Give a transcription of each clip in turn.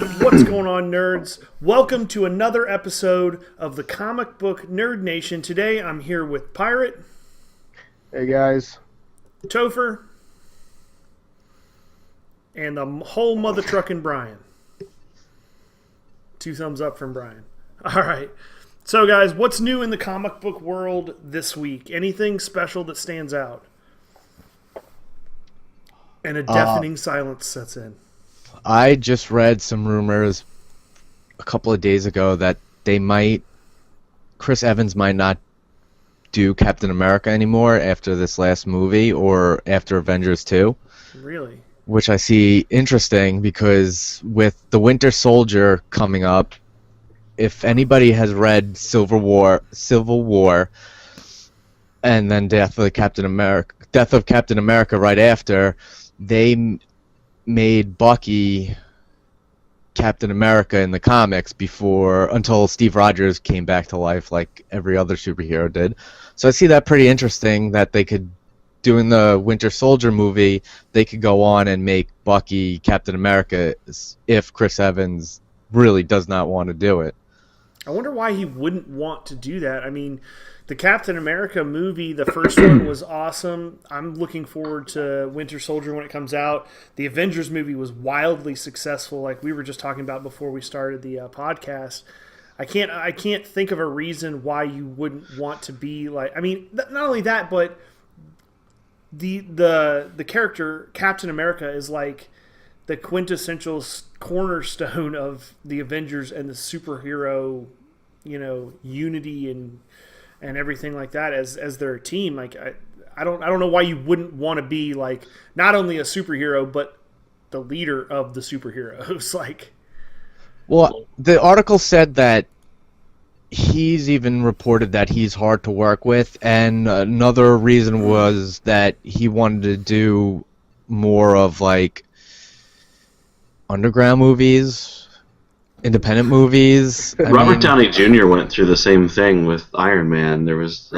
What's going on, nerds? Welcome to another episode of the Comic Book Nerd Nation. Today I'm here with Pirate, Hey guys. Topher, and the whole mother truckin' Brian. 2 thumbs up from Brian. All right. So, guys, what's new in the comic book world this week? Anything special that stands out? And a deafening silence sets in. I just read some rumors a couple of days ago that Chris Evans might not do Captain America anymore after this last movie or after Avengers 2. Really? Which I see interesting because with The Winter Soldier coming up, if anybody has read Civil War, and then Death of Captain America right after, they made Bucky Captain America in the comics until Steve Rogers came back to life like every other superhero did. So I see that pretty interesting that they could, doing the Winter Soldier movie, they could go on and make Bucky Captain America if Chris Evans really does not want to do it. I wonder why he wouldn't want to do that. I mean, the Captain America movie, the first one was awesome. I'm looking forward to Winter Soldier when it comes out. The Avengers movie was wildly successful, like we were just talking about before we started the podcast. I can't think of a reason why you wouldn't want to be like. I mean, not only that, but the character Captain America is like the quintessential cornerstone of the Avengers and the superhero, unity and everything like that as their team. Like I don't know why you wouldn't want to be like not only a superhero but the leader of the superheroes. Like, well, the article said that he's even reported that he's hard to work with, and another reason was that he wanted to do more of like underground movies, independent movies. Robert Downey Jr. went through the same thing with Iron Man. There was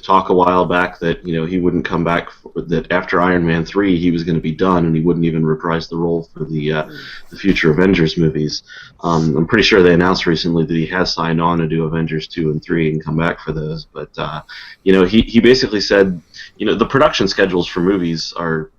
talk a while back that he wouldn't come back. That after Iron Man 3 he was going to be done, and he wouldn't even reprise the role for the future Avengers movies. I'm pretty sure they announced recently that he has signed on to do Avengers 2 and 3 and come back for those. But he basically said the production schedules for movies are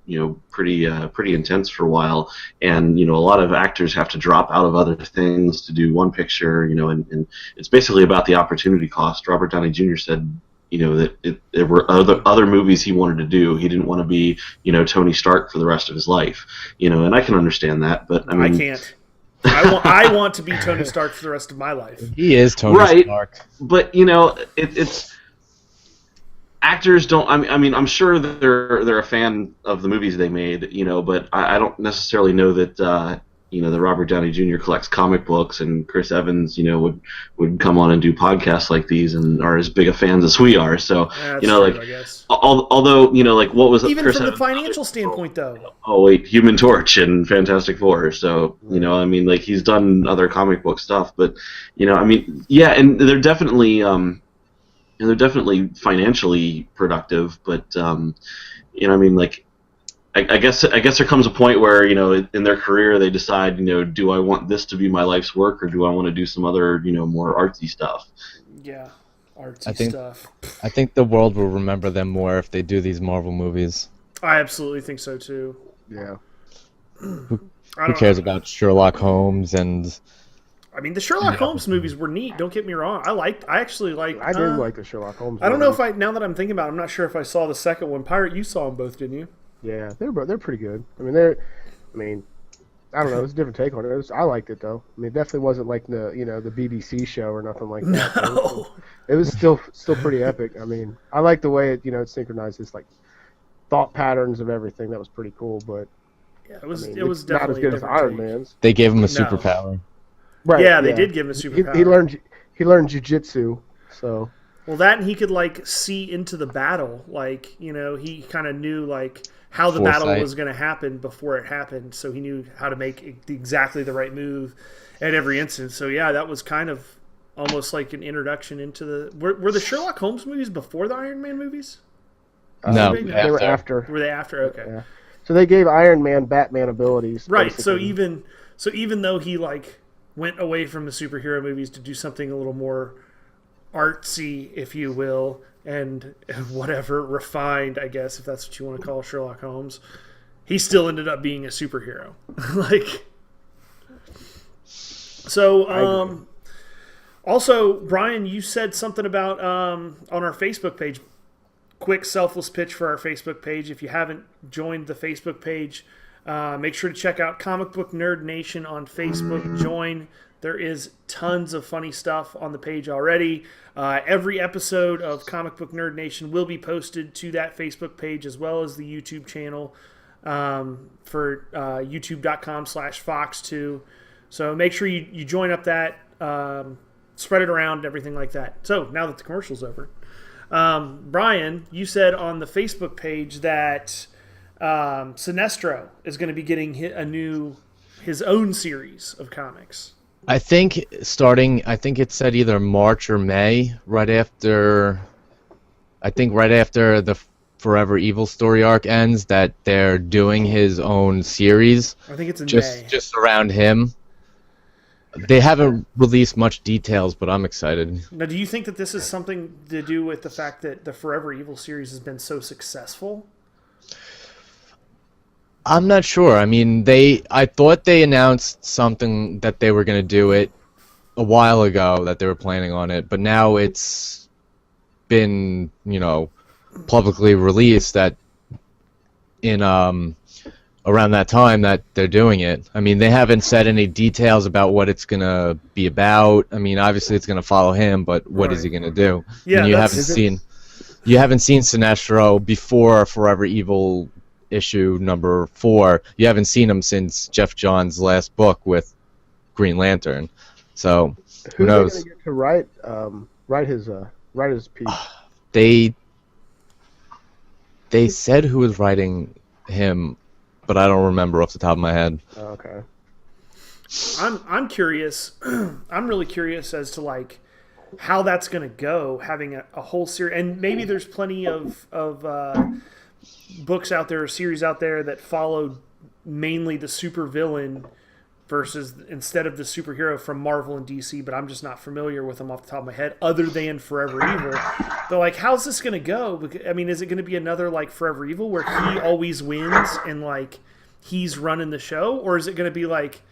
pretty intense for a while, and a lot of actors have to drop out of other things to do one picture, and it's basically about the opportunity cost. Robert Downey Jr. said that there were other movies he wanted to do. He didn't want to be Tony Stark for the rest of his life, and I can understand that, but I mean, I can't. I want to be Tony Stark for the rest of my life. He is Tony Stark, but it's. Actors don't. I mean, I'm sure that they're a fan of the movies they made, but I don't necessarily know that that Robert Downey Jr. collects comic books, and Chris Evans would come on and do podcasts like these and are as big a fans as we are. So That's true, I guess. Although like what was even Chris from Evans, the financial standpoint though. Oh wait, Human Torch and Fantastic Four. So I mean, like he's done other comic book stuff, but I mean, yeah, and they're definitely. They're definitely financially productive, but I mean, like, I guess there comes a point where in their career they decide, do I want this to be my life's work, or do I want to do some other more artsy stuff? Yeah, artsy stuff. I think the world will remember them more if they do these Marvel movies. I absolutely think so too. Yeah. Who cares about Sherlock Holmes and? I mean, the Sherlock Holmes movies were neat. Don't get me wrong. I actually liked. I did like the Sherlock Holmes. I don't know if now that I'm thinking about it, I'm not sure if I saw the second one. Pirate, you saw them both, didn't you? Yeah, they're pretty good. I mean, I don't know. It's a different take on it. I liked it though. I mean, it definitely wasn't like the the BBC show or nothing like that. No. It was still pretty epic. I mean, I like the way it it synchronized its like thought patterns of everything. That was pretty cool. But yeah, it was it's definitely not as good as Iron Man's. They gave him a superpower. Right. Yeah, they did give him a superpower. He learned jujitsu, so. Well, that and he could like see into the battle, like he kind of knew like how the battle was going to happen before it happened, so he knew how to make exactly the right move at every instant. So yeah, that was kind of almost like an introduction into the. Were the Sherlock Holmes movies before the Iron Man movies? No, they were after. Were they after? Okay. Yeah. So they gave Iron Man Batman abilities. Right. Basically. So even So even though he like went away from the superhero movies to do something a little more artsy, if you will, and whatever, refined, I guess, if that's what you want to call Sherlock Holmes, he still ended up being a superhero. Like, so, also, Brian, you said something about, on our Facebook page, quick selfless pitch for our Facebook page. If you haven't joined the Facebook page, make sure to check out Comic Book Nerd Nation on Facebook. Join. There is tons of funny stuff on the page already. Every episode of Comic Book Nerd Nation will be posted to that Facebook page as well as the YouTube channel for youtube.com/Fox2. So make sure you join up that, spread it around, and everything like that. So now that the commercial's over, Brian, you said on the Facebook page that Sinestro is going to be getting his own series of comics. I think it said either March or May, right after the Forever Evil story arc ends, that they're doing his own series. I think it's in May. Just around him. They haven't released much details, but I'm excited. Now, do you think that this is something to do with the fact that the Forever Evil series has been so successful? I'm not sure. I mean, I thought they announced something that they were going to do it a while ago, that they were planning on it, but now it's been, publicly released that in around that time that they're doing it. I mean, they haven't said any details about what it's going to be about. I mean, obviously it's going to follow him, but what is he going to do? Yeah, and you haven't seen Sinestro before Forever Evil issue number 4. You haven't seen him since Jeff Johns' last book with Green Lantern. So who knows? Who's going to get to write his piece? They said who was writing him, but I don't remember off the top of my head. Oh, okay. I'm curious. I'm really curious as to like how that's going to go, having a whole series, and maybe there's plenty of books out there, or series out there that followed mainly the supervillain versus instead of the superhero from Marvel and DC, but I'm just not familiar with them off the top of my head, other than Forever Evil. But like, how's this going to go? I mean, is it going to be another like Forever Evil where he always wins and like he's running the show, or is it going to be like,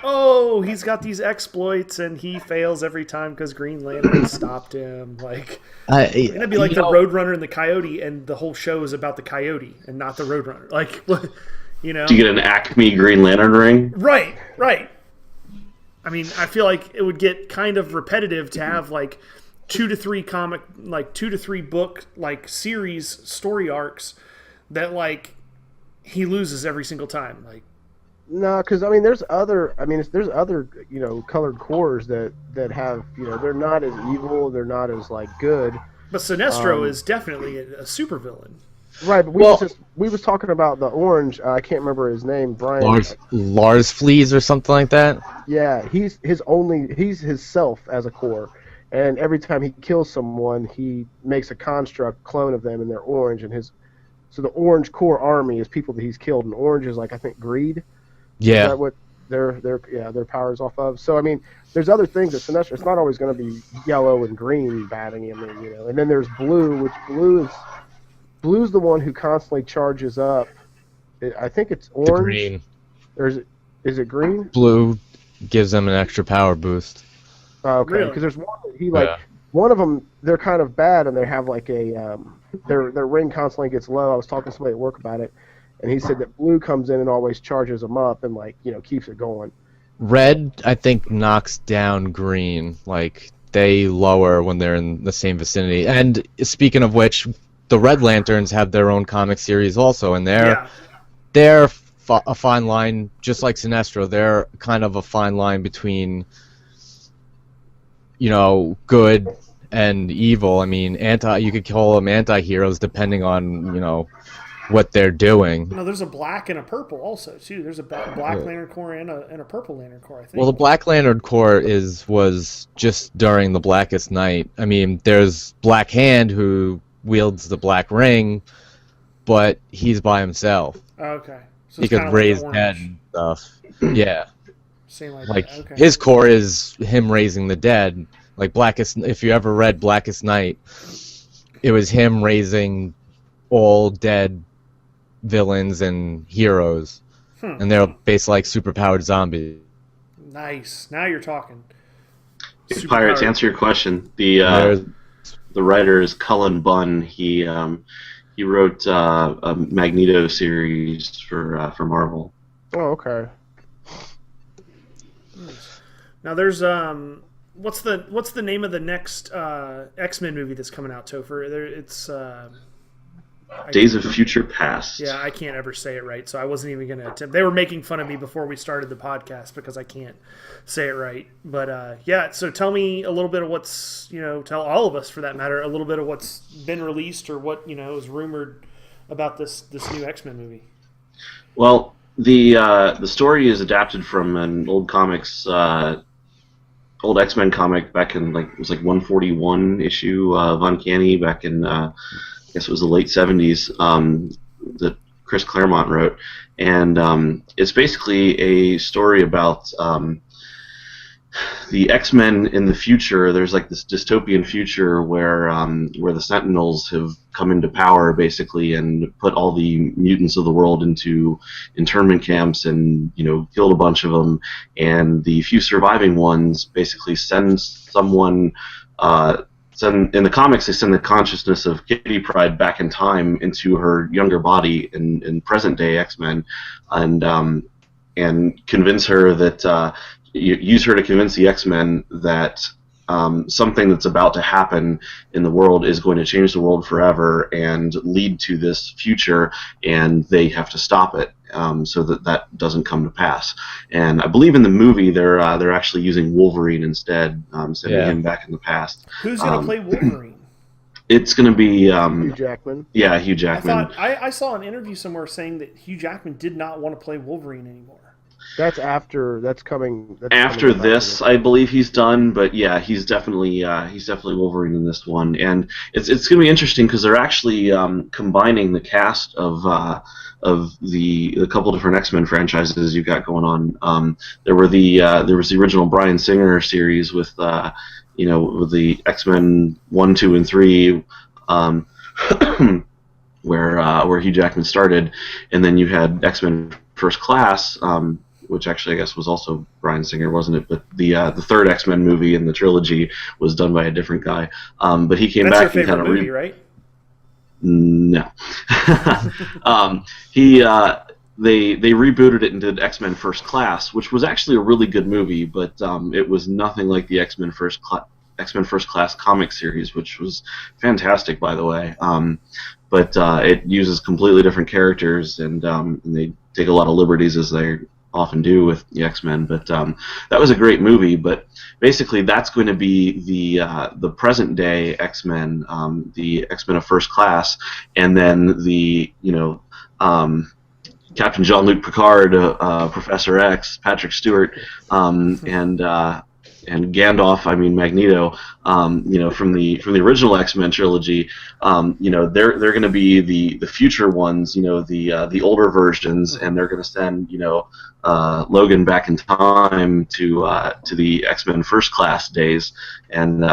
oh, he's got these exploits and he fails every time because Green Lantern stopped him? Like, it's going to be like the Roadrunner and the Coyote, and the whole show is about the Coyote and not the Roadrunner. Like, what? Do you get an Acme Green Lantern ring? Right. I mean, I feel like it would get kind of repetitive to have like 2 to 3 book like series story arcs that like he loses every single time. Like, no, because I mean, there's other colored cores that have, they're not as evil, they're not as like good. But Sinestro is definitely a supervillain. Right, but we was talking about the orange. I can't remember his name. Brian. Lars Flees or something like that. Yeah, he's his self as a core, and every time he kills someone, he makes a construct clone of them, and they're orange. And so the orange core army is people that he's killed, and orange is like, I think, greed. Yeah. Is that what their powers off of? So I mean, there's other things that Sinestro. It's not always going to be yellow and green batting him, and then there's blue, which Blue's the one who constantly charges up. I think it's orange. Green. Or is it green? Blue gives them an extra power boost. Okay, because there's one that one of them, they're kind of bad, and they have like a their ring constantly gets low. I was talking to somebody at work about it, and he said that Blue comes in and always charges them up and like keeps it going. Red, I think, knocks down Green. Like, they lower when they're in the same vicinity. And speaking of which, the Red Lanterns have their own comic series also, and they're a fine line, just like Sinestro. They're kind of a fine line between, good and evil. I mean, you could call them anti-heroes depending on, what they're doing. No, there's a black and a purple also too. There's a Black Lantern Corps and a Purple Lantern Corps, I think. Well, the Black Lantern Corps was just during the Blackest Night. I mean, there's Black Hand, who wields the black ring, but he's by himself. Okay. So he it's could kinda raise like dead Orange. and stuff. Yeah, Same like like that. Okay. his core is him raising the dead. Like Blackest, if you ever read Blackest Night, it was him raising all dead villains and heroes, and they're based like superpowered zombies. Nice. Now you're talking. Pirate, to Superpowered. answer your question, There's- the writer is Cullen Bunn. He wrote a Magneto series for Marvel. Oh, okay. Now there's what's the name of the next X-Men movie that's coming out, Topher? It's Days of Future Past. yeah, I can't ever say it right, so I wasn't even going to attempt. They were making fun of me before we started the podcast because I can't say it right. But yeah, so tell me a little bit of what's, tell all of us for that matter, a little bit of what's been released or what, is rumored about this new X-Men movie. Well, the story is adapted from an old old X-Men comic back in it was 141 issue of Uncanny back in I guess it was the late 70s that Chris Claremont wrote, and it's basically a story about the X-Men in the future. There's this dystopian future where the Sentinels have come into power basically and put all the mutants of the world into internment camps and killed a bunch of them, and the few surviving ones basically send someone. In the comics, they send the consciousness of Kitty Pryde back in time into her younger body in present-day X-Men, and convince her that use her to convince the X-Men that something that's about to happen in the world is going to change the world forever and lead to this future, and they have to stop it so that doesn't come to pass. And I believe in the movie they're actually using Wolverine instead, sending him back in the past. Who's going to play Wolverine? It's going to be Hugh Jackman. Yeah, Hugh Jackman. I saw an interview somewhere saying that Hugh Jackman did not want to play Wolverine anymore. That's after. That's coming. After this, I believe he's done. But yeah, he's definitely Wolverine in this one, and it's going to be interesting because they're actually combining the cast of the couple different X-Men franchises you've got going on. There was the original Bryan Singer series with with the X-Men 1, 2, and 3. Where Hugh Jackman started, and then you had X-Men First Class, which actually I guess was also Bryan Singer, wasn't it? But the third X-Men movie in the trilogy was done by a different guy. But he came That's back your and favorite kind of movie, right? No. They rebooted it and did X-Men First Class, which was actually a really good movie, but it was nothing like the X-Men First Class comic series, which was fantastic, by the way. But it uses completely different characters, and they take a lot of liberties, as they often do with the X-Men. But that was a great movie. But basically, that's going to be the present day X-Men, the X-Men of First Class, and then the Captain Jean-Luc Picard, Professor X, Patrick Stewart, and Gandalf, Magneto, from the original X-Men trilogy, they're going to be the future ones, the older versions, and they're going to send Logan back in time to the X-Men First Class days, and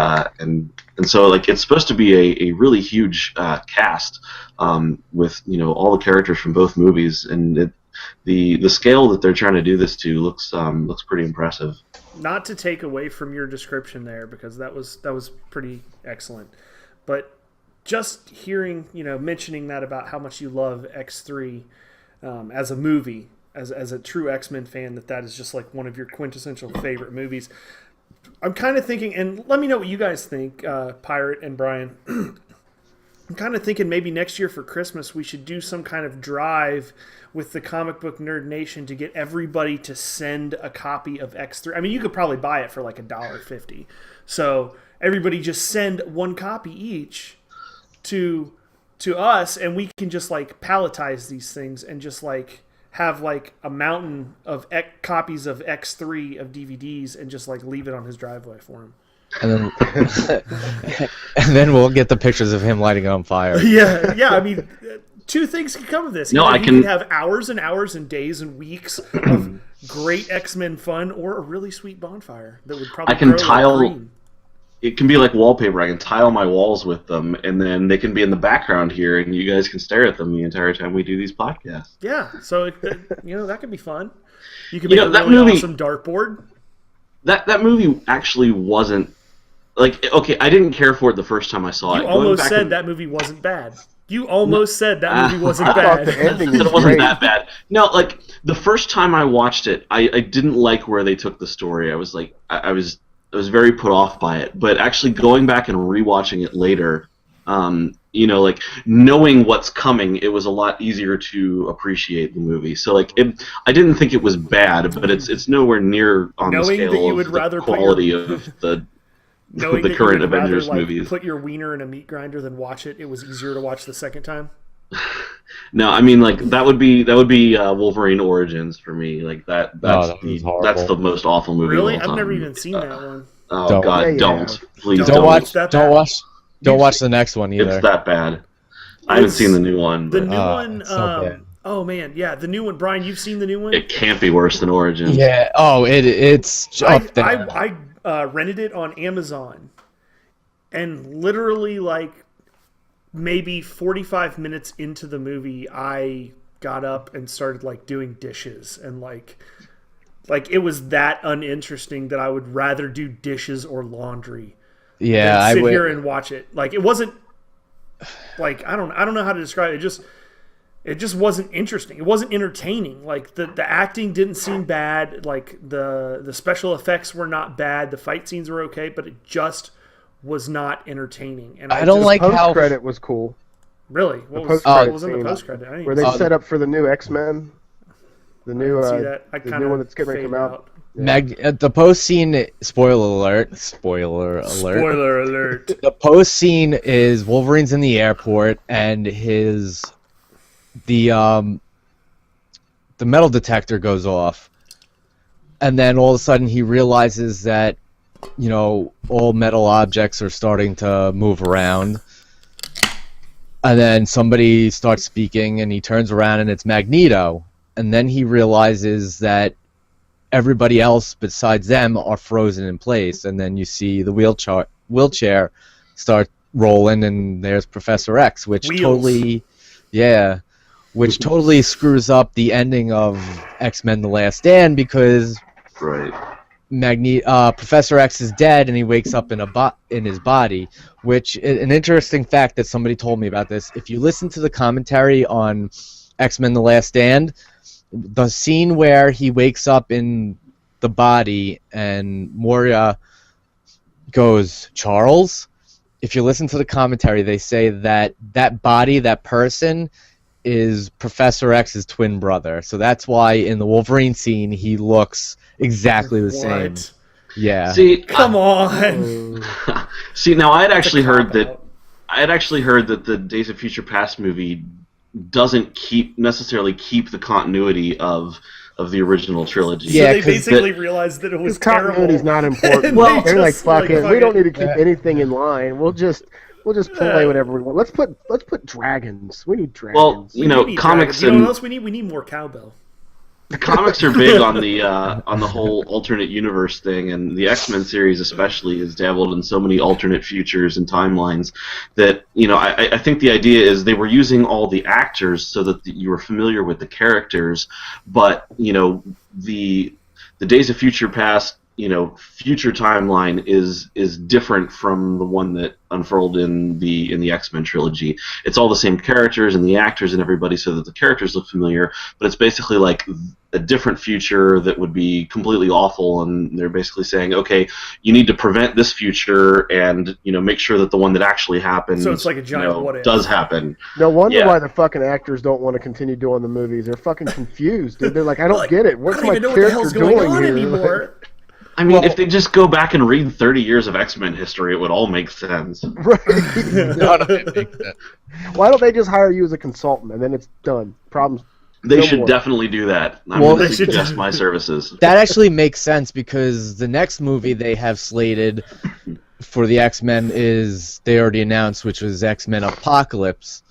so it's supposed to be a really huge cast with all the characters from both movies, and the scale that they're trying to do this to looks pretty impressive. Not to take away from your description there, because that was pretty excellent, but just hearing mentioning that about how much you love X3 as a movie, as a true X-Men fan, that is just one of your quintessential favorite movies. I'm kind of thinking, and let me know what you guys think, Pirate and Brian. I'm kind of thinking maybe next year for Christmas we should do some kind of drive with the Comic Book Nerd Nation to get everybody to send a copy of X3. You could probably buy it for $1.50. So everybody just send one copy each to us, and we can just palletize these things and just have a mountain of copies of X3 of DVDs and just leave it on his driveway for him. And then, and then we'll get the pictures of him lighting it on fire. Yeah. two things can come of this. No, Either I you can- could have hours and hours and days and weeks of great X-Men fun, or a really sweet bonfire that would probably I can grow like tile- green. It can be like wallpaper. I can tile my walls with them, and then they can be in the background here, and you guys can stare at them the entire time we do these podcasts. Yeah, so that could be fun. You could You make know, a that really movie- awesome dartboard. That movie actually wasn't like, okay, I didn't care for it the first time I saw it. You Going almost back said and- that movie wasn't bad. You almost said that movie wasn't I thought bad. the ending that was it wasn't great. that bad. No, like the first time I watched it, I didn't like where they took the story. I was like, I was very put off by it. But actually going back and rewatching it later, you know, like knowing what's coming, it was a lot easier to appreciate the movie. So like, I didn't think it was bad, but it's nowhere near on the Knowing that scale you would of the rather put quality your- of the Knowing the that current you would rather, Avengers like, movies. put your wiener in a meat grinder than watch it, it was easier to watch the second time. No, I mean like that would be Wolverine Origins for me. Like that's that was horrible. that's the most awful movie. Really? of all I've never time. even seen that one. Oh Don't. God, Yeah, yeah. don't please Don't Don't watch. that Don't bad. watch. Don't watch the next one either. It's that bad. I haven't It's- seen the new one, The but new one. it's so bad. Oh man, yeah, the new one. Brian, you've seen the new one? it can't be worse than Origins. Yeah. Oh, it's up there. I rented it on Amazon, and literally like maybe 45 minutes into the movie, I got up and started like doing dishes, and like it was that uninteresting that I would rather do dishes or laundry Yeah, than I sit would. here and watch it. Like it wasn't like I don't know how to describe it. It just wasn't interesting. It wasn't entertaining. Like the acting didn't seem bad. Like the special effects were not bad. The fight scenes were okay, but it just was not entertaining. And I don't just- like Post how. credit was cool. really what post-credit was in the scene post credit. Where they set up for the new X-Men. The new, see that. I the kind new of one that's getting ready to come out. The post scene. Spoiler alert. Spoiler alert. Spoiler alert. The post scene is Wolverine's in the airport and the metal detector goes off, and then all of a sudden he realizes that, you know, all metal objects are starting to move around, and then somebody starts speaking and he turns around and it's Magneto, and then he realizes that everybody else besides them are frozen in place, and then you see the wheelchair start rolling, and there's Professor X, which Wheels. totally screws up the ending of X-Men: The Last Stand, because Right. Professor X is dead and he wakes up in his body, which an interesting fact that somebody told me about this. If you listen to the commentary on X-Men: The Last Stand, the scene where he wakes up in the body and Moria goes, "Charles," if you listen to the commentary, they say that body, that person, is Professor X's twin brother. So that's why in the Wolverine scene he looks exactly the same. What? Yeah. See, Come on. see, now I had actually heard cop-out. that the Days of Future Past movie doesn't necessarily keep the continuity of the original trilogy. Yeah, So they 'cause basically realized that it was His continuity's terrible. not important. And Well, they they're like, just, fuck like, it. We fucking- don't need to keep anything in line. We'll just play whatever we want. Let's put dragons. We need dragons. Well, you know, We need comics dragons. You know and what else we need? We need more cowbell. the comics are big on the whole alternate universe thing, and the X-Men series especially has dabbled in so many alternate futures and timelines that, you know, I think the idea is they were using all the actors so that you were familiar with the characters, but, you know, the Days of Future Past, you know, future timeline is different from the one that unfurled in the X-Men trilogy. It's all the same characters and the actors and everybody, so that the characters look familiar, but it's basically like a different future that would be completely awful, and they're basically saying, okay, you need to prevent this future and, you know, make sure that the one that actually happened, So it's like a giant you know, what if. does happen. no wonder yeah. why the fucking actors don't want to continue doing the movies. They're fucking confused, dude. They're like, I don't Like, get it. I What's don't my even know what the character hell's going doing on here? anymore. I mean, Well- if they just go back and read 30 years of X-Men history, it would all make sense. Right. Why don't they just hire you as a consultant and then it's done? Problems. They No should more. definitely do that. I'm Well, going they to should- suggest my services. That actually makes sense, because the next movie they have slated for the X-Men is, they already announced, which was X-Men Apocalypse,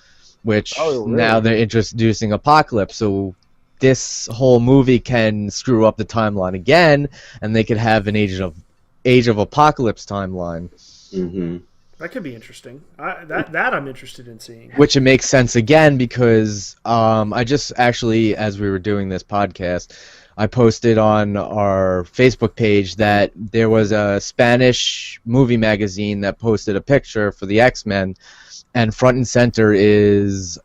which Oh, really? now they're introducing Apocalypse. So this whole movie can screw up the timeline again, and they could have an Age of Apocalypse timeline. Mm-hmm. That could be interesting. That I'm interested in seeing. Which it makes sense again because I just actually, as we were doing this podcast, I posted on our Facebook page that there was a Spanish movie magazine that posted a picture for the X-Men, and front and center is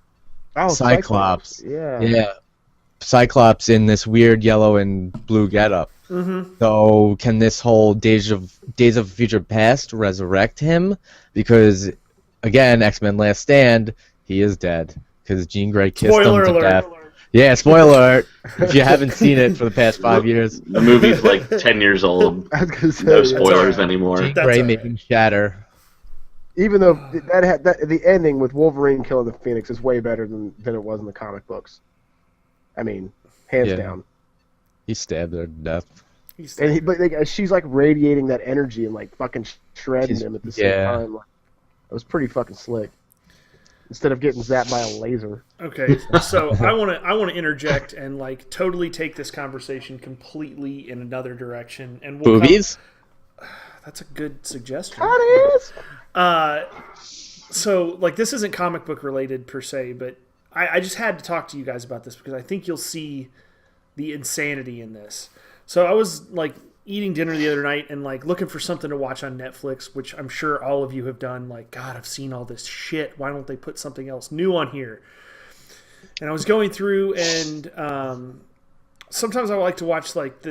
Cyclops. Yeah. Cyclops in this weird yellow and blue getup. Mm-hmm. So can this whole Days of Future Past resurrect him? Because again, X-Men Last Stand, he is dead because Jean Grey kissed Spoiler him to alert. death. Yeah, spoiler alert. If you haven't seen it for the past 5 years, The movie's like 10 years old. I was gonna say, No yeah. spoilers right. anymore. Jean That's Grey all made right. him shatter. Even though the ending with Wolverine killing the Phoenix is way better than it was in the comic books. I mean, hands Yeah. down. He stabbed her to death. And but like, she's like radiating that energy and like fucking shredding She's- him at the same yeah. time. Like, it was pretty fucking slick. Instead of getting zapped by a laser. Okay, so I want to interject and like totally take this conversation completely in another direction. And we'll Boobies? That's a good suggestion. That is. So like this isn't comic book related per se, but I just had to talk to you guys about this because I think you'll see the insanity in this. So I was like eating dinner the other night and like looking for something to watch on Netflix, which I'm sure all of you have done. Like, God, I've seen all this shit. Why don't they put something else new on here? And I was going through, and sometimes I like to watch like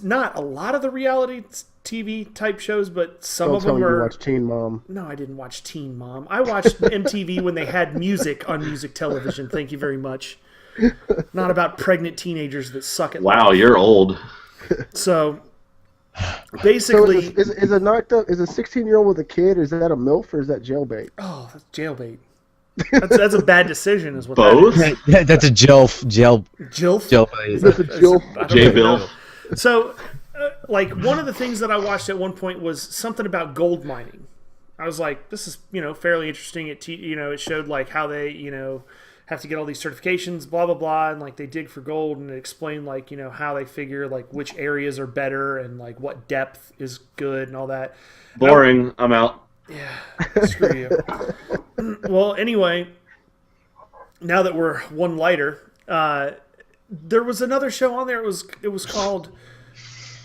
not a lot of the reality TV type shows, but some Don't of tell them me you are. watch Teen Mom. No, I didn't watch Teen Mom. I watched MTV when they had music on music television. Thank you very much. Not about pregnant teenagers that suck at Wow, life. you're old. So So basically, is a knocked up? Is a 16-year-old with a kid? Is that a MILF or is that jailbait? oh, that's jailbait. That's a bad decision, is what Both? that Yeah, that's a jail. is. Jilf. Is Is it a Jill? I don't J know. Bill. So, like, one of the things that I watched at one point was something about gold mining. I was like, this is, fairly interesting. It showed, like, how they, have to get all these certifications, blah, blah, blah, and, like, they dig for gold, and it explained, like, how they figure, like, which areas are better and, like, what depth is good and all that. Boring. I'm out. Screw you. Well, anyway, now that we're one lighter, there was another show on there. It was called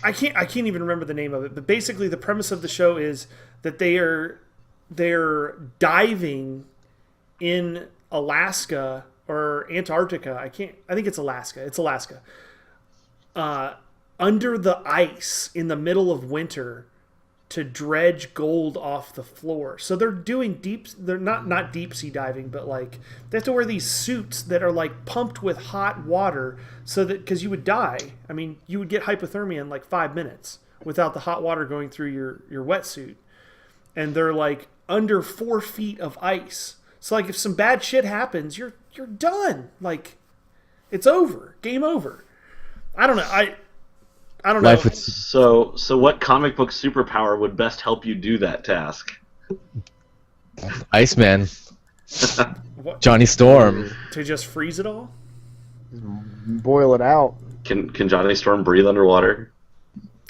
I can't even remember the name of it, but basically the premise of the show is that they're diving in Alaska or Antarctica. I think it's Alaska. It's Alaska. Under the ice in the middle of winter to dredge gold off the floor. So they're doing they're not deep sea diving, but like they have to wear these suits that are like pumped with hot water so that, because you would die. I mean, you would get hypothermia in like 5 minutes without the hot water going through your wetsuit. And they're like under 4 feet of ice. So like if some bad shit happens, you're done. Like it's over. Game over. I don't know. I don't know. Life with So what comic book superpower would best help you do that task? Iceman, What, Johnny Storm. to just freeze it all? Boil it out. Can Johnny Storm breathe underwater?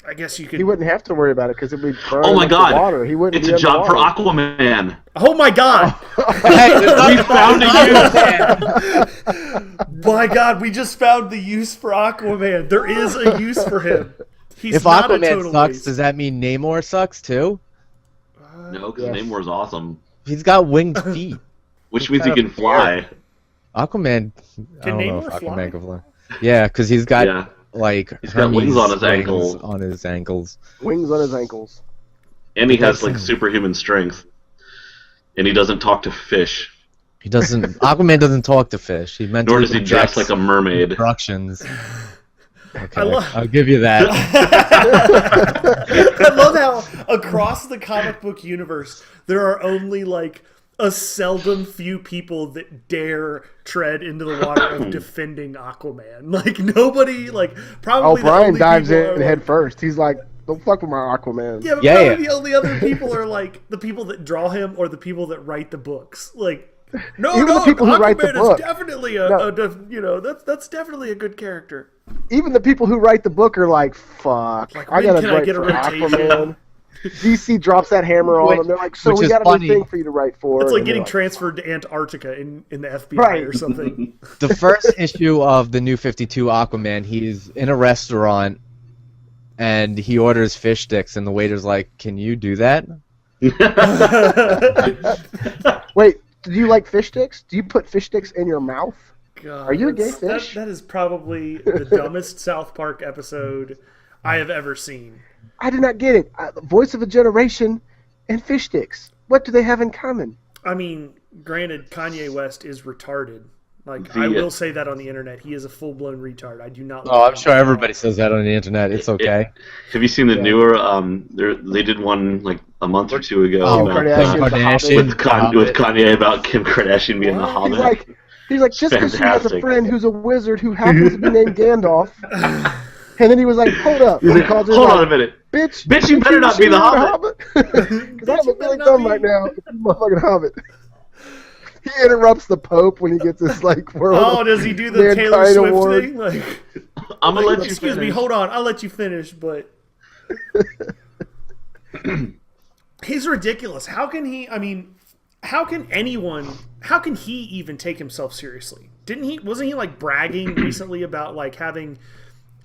I guess you could. He wouldn't have to worry about it because it would burn Oh my up the God! water. He wouldn't It's be a job for underwater. Aquaman. Oh my god! We found a use. My god, we just found the use for Aquaman. There is a use for him. He's If not a Aquaman total sucks, waste. does that mean Namor sucks too? No, because Yes. Namor's awesome. He's got winged feet. Which means he kind can of fly. Aquaman. I Can don't know Namor if fly? Aquaman can fly. Yeah, because he's got Yeah. like He's got wings on his wings ankles. On his ankles. Wings on his ankles. And he has That's- like superhuman strength. And he doesn't talk to fish. He doesn't. Aquaman doesn't talk to fish. He mentally Nor does he dress projects like a mermaid. instructions. Okay, love- I'll give you that. I love how across the comic book universe there are only like a seldom few people that dare tread into the water of defending Aquaman. Like nobody, like Oh, probably the Brian only dives people in are, like- head first. He's like, "Don't fuck with my Aquaman." Yeah, but Yeah, probably yeah. the only other people are like the people that draw him or the people that write the books. Like No, Even no, the people who write the Aquaman book. is definitely that's definitely a good character. Even the people who write the book are like, fuck, Like, I when gotta can I write get a for rotation? Aquaman. DC drops that hammer on them. They're like, so which we is got a funny. new thing for you to write for. It's like And they're getting transferred to Antarctica in the FBI Right. or something. The first issue of the New 52 Aquaman, he's in a restaurant and he orders fish sticks, and the waiter's like, "Can you do that?" Wait, do you like fish sticks? Do you put fish sticks in your mouth? God, Are you a gay that's- fish? That is probably the dumbest South Park episode I have ever seen. I did not get it. Voice of a generation and fish sticks. What do they have in common? I mean, granted, Kanye West is retarded. Like, The, I will say that on the internet. He is a full-blown retard. I do not like Oh, I'm him sure at all. everybody says that on the internet. It's okay. Have you seen the Yeah. newer? They did one like a month or two ago Oh, Kim about, Kardashian, Kim the Kardashian. Hobbit. with Kanye about Kim Kardashian being the What? Hobbit. He's like, just because she has a Fantastic. friend who's a wizard who happens to be named Gandalf. And then he was like, hold up. He calls her Hold like, on a minute. Bitch, You better not be the Hobbit. Because I look really better not dumb be- right now. If you motherfucking Hobbit. He interrupts the Pope when he gets his like world. Oh, does he do the Taylor Mankind Swift Award. thing? Like, I'm gonna let you excuse me, finish. hold on. I'll let you finish, but he's ridiculous. How can he? I mean, how can anyone? How can he even take himself seriously? Didn't he? Wasn't he like bragging recently about like having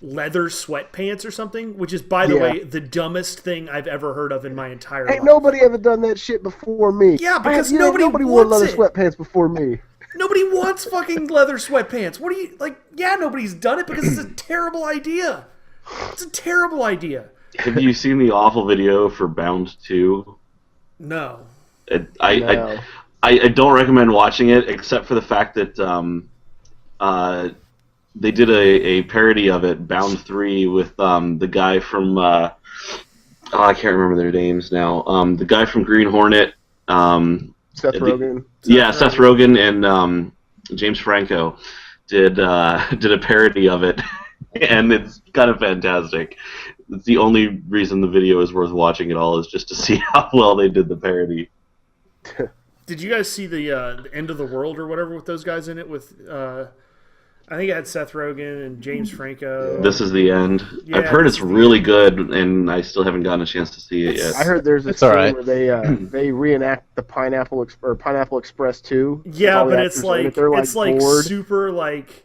leather sweatpants or something? Which is, by the Yeah. way, the dumbest thing I've ever heard of in my entire Ain't life. nobody ever done that shit before me. Yeah, because You know, nobody wore wants leather it. sweatpants before me. Nobody wants fucking leather sweatpants. What do you like? Yeah, nobody's done it because it's a terrible idea. It's a terrible idea. Have you seen the awful video for Bound 2? No. No. I don't recommend watching it, except for the fact that they did a parody of it, Bound 3, with the guy from I can't remember their names now. The guy from Green Hornet. Seth Rogen. Seth Rogen and James Franco did a parody of it, and it's kind of fantastic. It's the only reason the video is worth watching at all is just to see how well they did the parody. Did you guys see the End of the World or whatever with those guys in it? With I think it had Seth Rogen and James Franco. This is the end. Yeah, I've heard this it's is the really good, and I still haven't gotten a chance to see it yet. I heard there's a It's scene alright. where they reenact the Pineapple Express 2. Yeah, All the but it's actors in it, like they're, it's like bored. super like.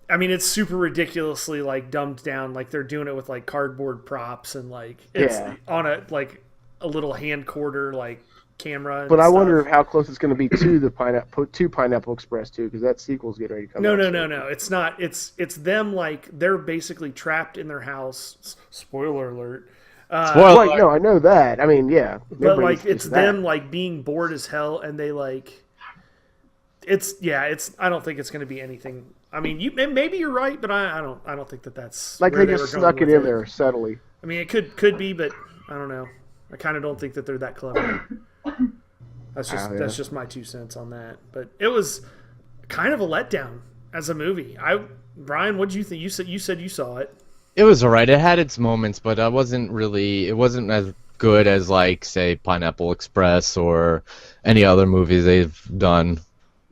I mean, it's super ridiculously like dumbed down. Like they're doing it with like cardboard props and like it's Yeah. on a like a little hand quarter like camera. And But I stuff. wonder how close it's going to be to the Pineapple Express 2, because that sequel's getting ready to come No, out. no, soon. no, no. It's not. It's them like they're basically trapped in their house. Spoiler alert. Spoiler Right, no, I know that. I mean, yeah. But everybody like sees it's that. them like being bored as hell, and they like. It's I don't think it's going to be anything. I mean, maybe you're right, but I don't think that's Like where they were just going snuck it with in there subtly. I mean, it could be, but I don't know. I kind of don't think that they're that clever. That's just yeah. that's just my 2 cents on that. But it was kind of a letdown as a movie. Brian, what did you think? You said you saw it. It was alright. It had its moments, but it wasn't as good as, like, say, Pineapple Express or any other movies they've done.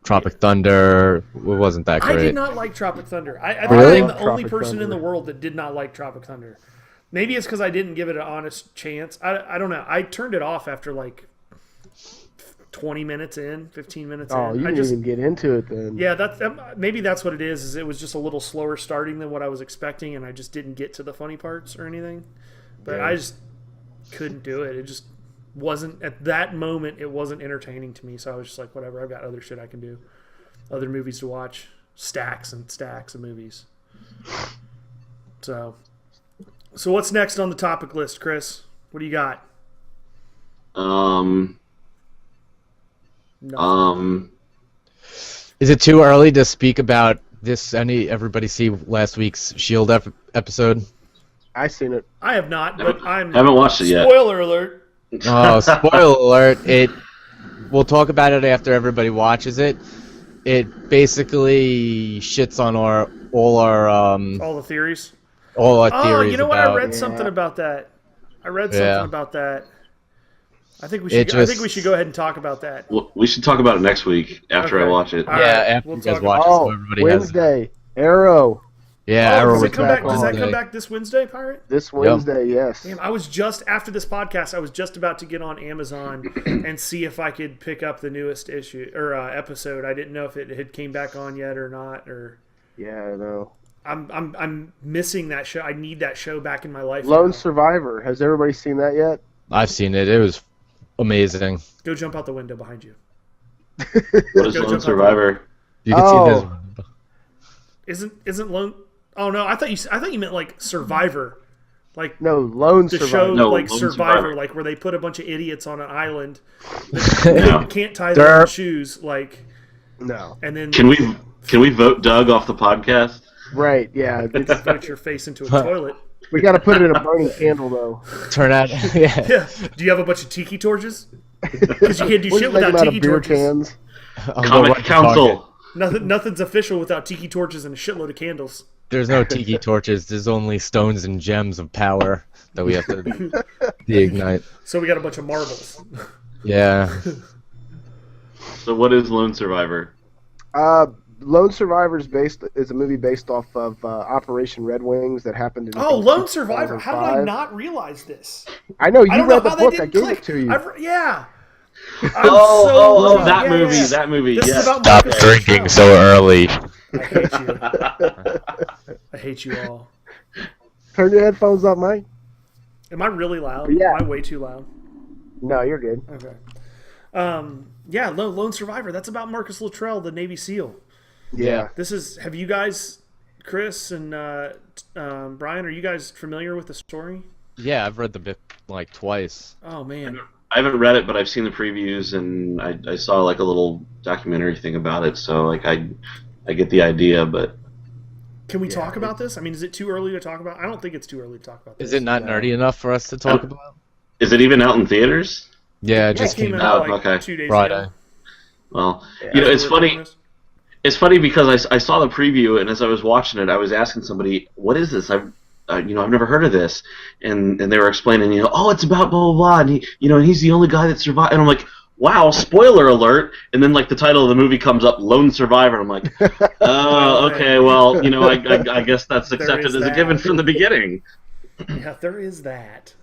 Tropic Thunder, it wasn't that great. I did not like Tropic Thunder. I think Really? I'm the only Tropic person in Thunder. the world that did not like Tropic Thunder. Maybe it's because I didn't give it an honest chance. I don't know. I turned it off after like 20 minutes in, 15 minutes Oh, in. you I didn't just even get into it then. yeah, maybe that's what it is. Is it was just a little slower starting than what I was expecting, and I just didn't get to the funny parts or anything. But Yeah. I just couldn't do it. It just wasn't at that moment. It wasn't entertaining to me. So I was just like, whatever. I've got other shit I can do, other movies to watch, stacks and stacks of movies. So what's next on the topic list, Chris? What do you got? Nothing. Is it too early to speak about this? Everybody see last week's Shield episode? I seen it. I have not, but I'm Haven't watched it yet. Spoiler alert. Oh, spoiler alert! We'll talk about it after everybody watches it. It basically shits on all our Theories. theories. Oh, you know what? I about- read something about that. I read Yeah. something about that. I think we It should. I think just- we should go ahead and talk about that. Well, we should talk about it next week after I Okay. watch it. All Yeah, right, after we'll you guys talk watch about it, so Oh, everybody has. Wednesday, Arrow Yeah, Oh, Arrow does was it come back back? Does that Wednesday. come back this Wednesday, Pirate? this Wednesday. Yes. Damn, I was just after this podcast. I was just about to get on Amazon and see if I could pick up the newest issue or episode. I didn't know if it had came back on yet or not. Or Yeah, I know. I'm missing that show. I need that show back in my life. Lone now. Survivor. Has everybody seen that yet? I've seen it. It was amazing. Go jump out the window behind you. What is Go Lone jump Survivor? You can Oh. Isn't Lone? Oh no, I thought you meant like Survivor, like No, Lone the Survivor. show No, like Lone Survivor, Survivor. like where they put a bunch of idiots on an island, No. can't tie their own Derp. shoes, like, No. and then Can we vote Doug off the podcast? Right. Yeah. It's, put your face into a toilet. we got to put it in a burning candle though. Turn out, yeah. Yeah. Do you have a bunch of tiki torches? Because you can't do We're shit just making without out of tiki beer torches. cans. I'll go Comic run to Target. Council. Nothing's official without tiki torches and a shitload of candles. There's no tiki torches. There's only stones and gems of power that we have to reignite. So we got a bunch of marbles. Yeah. So what is Lone Survivor? Lone Survivor is a movie based off of Operation Red Wings that happened in. Oh, Lone Survivor! How did I 2005. not realize this? I know you I don't know read the how that book. I didn't gave click. it to you. Yeah. Oh, I'm that yeah, movie, yeah. that movie. This is Yes. about Stop Marcus drinking Luttrell. so early. I hate you. I hate you all. Turn your headphones up, Mike. Am I really loud? Yeah. Am I way too loud? No, you're good. Okay. Yeah, Lone Survivor. That's about Marcus Luttrell, the Navy SEAL. Yeah. This is. Have you guys, Chris and Brian, are you guys familiar with the story? Yeah, I've read the book like twice. Oh man. I haven't read it, but I've seen the previews and I saw like a little documentary thing about it. So like I get the idea, but Can we talk about this? I mean, is it too early to talk about? I don't think it's too early to talk about this. Is it not nerdy enough for us to talk about? is it even out in theaters? Yeah, it It just came came out out. like okay. 2 days Friday. ago. Well, Yeah. you know, it's We're funny. recording this. It's funny because I saw the preview and as I was watching it, I was asking somebody, "What is this? I've never heard of this," and they were explaining, oh, it's about blah blah blah, and he's the only guy that survived, and I'm like, wow, spoiler alert, and then like the title of the movie comes up, Lone Survivor, and I'm like, oh, okay, well, I guess that's accepted is as a that. given from the beginning. Yeah, there is that.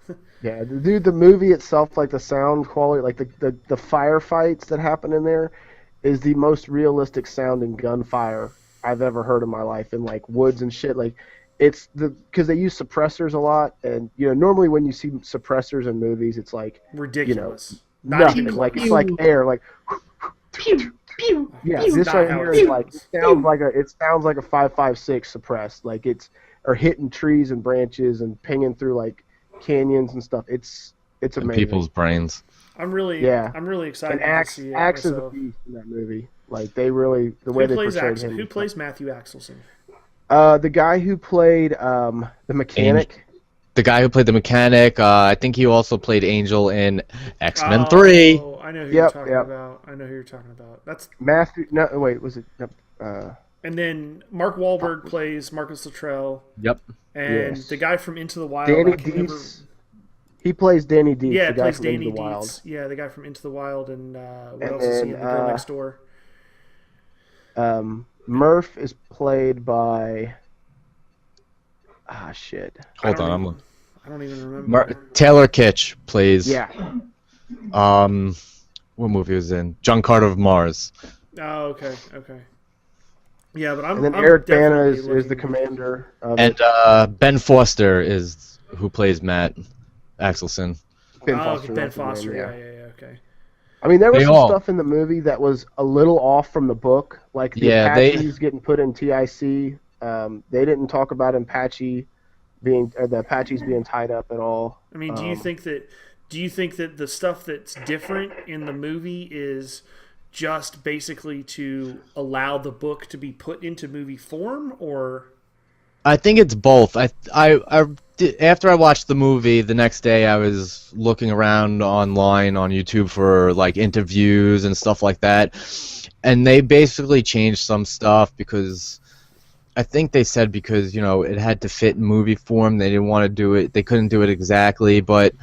Yeah, dude, the movie itself, like the sound quality, like the firefights that happen in there, is the most realistic sounding gunfire I've ever heard in my life in like woods and shit. Like, it's because they use suppressors a lot, and normally when you see suppressors in movies, it's like Ridiculous. Not nothing. even Like close. it's like air, like Pew, pew. yeah. It's This not right how here it is like sounds. it sounds like a 5.56 suppressed. Like it's or hitting trees and branches and pinging through like canyons and stuff. It's In amazing. people's brains. I'm really excited And to Axe see it. is a myself. beast in that movie. Like they really the way Who they plays portrayed Axel? him. Who plays Matthew Axelson? The guy who played the mechanic. The guy who played the mechanic, I think he also played Angel in X-Men Oh, 3. I know who Yep, you're talking yep. about. I know who you're talking about. That's Matthew. No, wait. Was it? and then Mark Wahlberg plays Marcus Luttrell, Yep. and Yes. the guy from Into the Wild. Danny I can never- Dees. He plays Danny Dees. Yeah, the guy plays from Into Danny the Wild. Dees. Yeah, the guy from Into the Wild, and what And else is he in? then, The Girl Next Door. Murph is played by. Shit. Hold I on. don't I'm I don't even remember. Taylor Kitsch plays. Yeah. What movie was in? John Carter of Mars. Oh, okay. Yeah, but I'm. And then I'm Eric Bana definitely is the looking- commander. Of And Ben Foster is who plays Matt Axelson. Ben Oh, Foster. Ben that's the name, Foster. yeah. Yeah. Okay. I mean, there was They some all- stuff in the movie that was a little off from the book, like the Yeah, they- Apaches getting put in TIC. They didn't talk about the Apaches being tied up at all. I mean, do you think that the stuff that's different in the movie is just basically to allow the book to be put into movie form, or I think it's both. After I watched the movie, the next day I was looking around online on YouTube for like interviews and stuff like that, and they basically changed some stuff because I think they said because it had to fit in movie form. They didn't want to do it. They couldn't do it exactly. But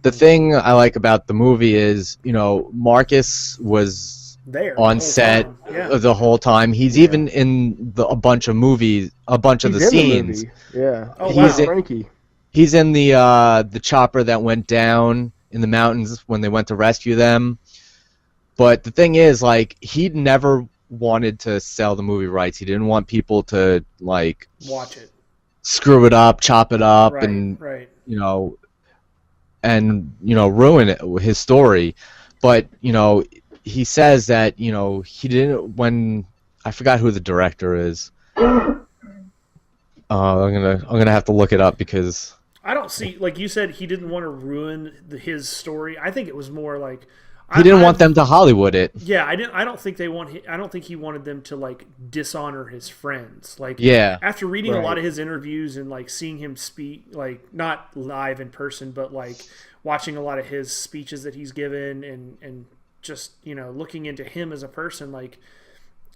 the thing I like about the movie is Marcus was There on the whole set time. Yeah. the whole time. He's even in a bunch of movies, a bunch of the He's in scenes. movie. Yeah. Oh, He's wow. Frankie. He's in the chopper that went down in the mountains when they went to rescue them. But the thing is, like, he never wanted to sell the movie rights. He didn't want people to Watch it. screw it up, chop it up, Right. and Right. ruin his story. But he says that he didn't when I forgot who the director is. I'm gonna have to look it up because I don't see, like you said, he didn't want to ruin his story. I think it was more like he didn't want them to Hollywood it. Yeah, I didn't. I don't think I don't think he wanted them to like dishonor his friends. Like, Yeah. after reading a Right. lot of his interviews and like seeing him speak, like not live in person, but like watching a lot of his speeches that he's given and just looking into him as a person, like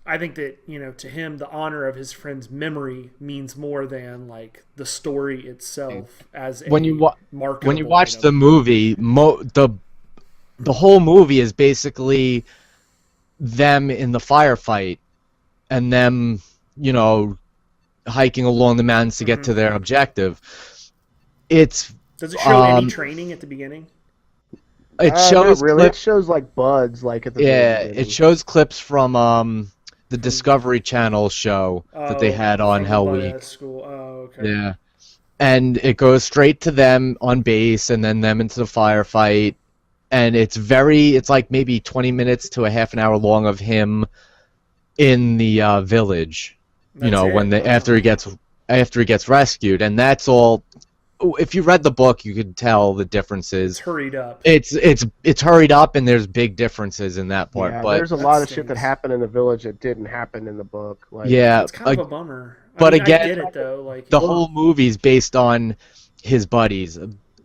I think that to him the honor of his friend's memory means more than like the story itself. As When you marketable watch item. the movie, the whole movie is basically them in the firefight and them, hiking along the mountains to get to their objective. Does Does it show any training at the beginning? It Not shows really. It clips. shows like buds, like at the Yeah, very beginning. it shows clips from the Discovery Channel show that they had on from Hell the Week. Butt-ass School. Oh, okay. Yeah. And it goes straight to them on base and then them into the firefight. And it's like maybe 20 minutes to a half an hour long of him in the village. That's it? When after he gets rescued, and that's all. If you read the book, you could tell the differences. It's hurried up. It's hurried up, and there's big differences in that part. Yeah, but there's a lot That of shit that stinks. happened in the village that didn't happen in the book. Like, yeah, It's kind of a bummer. but I mean, again- I get it though. Like the whole movie's based on his buddies,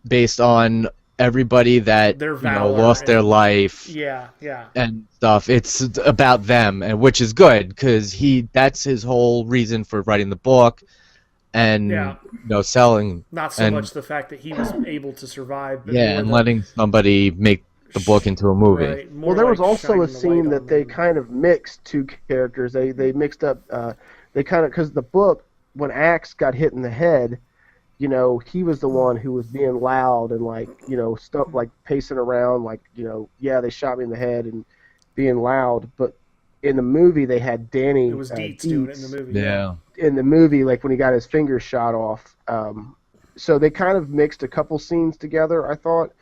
based on everybody that Their valor lost their and- life yeah, yeah. and stuff. It's about them, and which is good because that's his whole reason for writing the book, and Yeah. selling. Not so And- much the fact that he was able to survive, but Yeah, more and the- letting somebody make the book into a movie. right, more well, there was like also shining a the light scene on that they them. kind of mixed two characters. They mixed up. They kind of because the book when Axe got hit in the head, he was the one who was being loud and like stuff like pacing around like yeah they shot me in the head and being loud. But in the movie they had Danny. It was Dietz doing it in the movie. Yeah. in the movie, like when he got his finger shot off. So they kind of mixed a couple scenes together, I thought,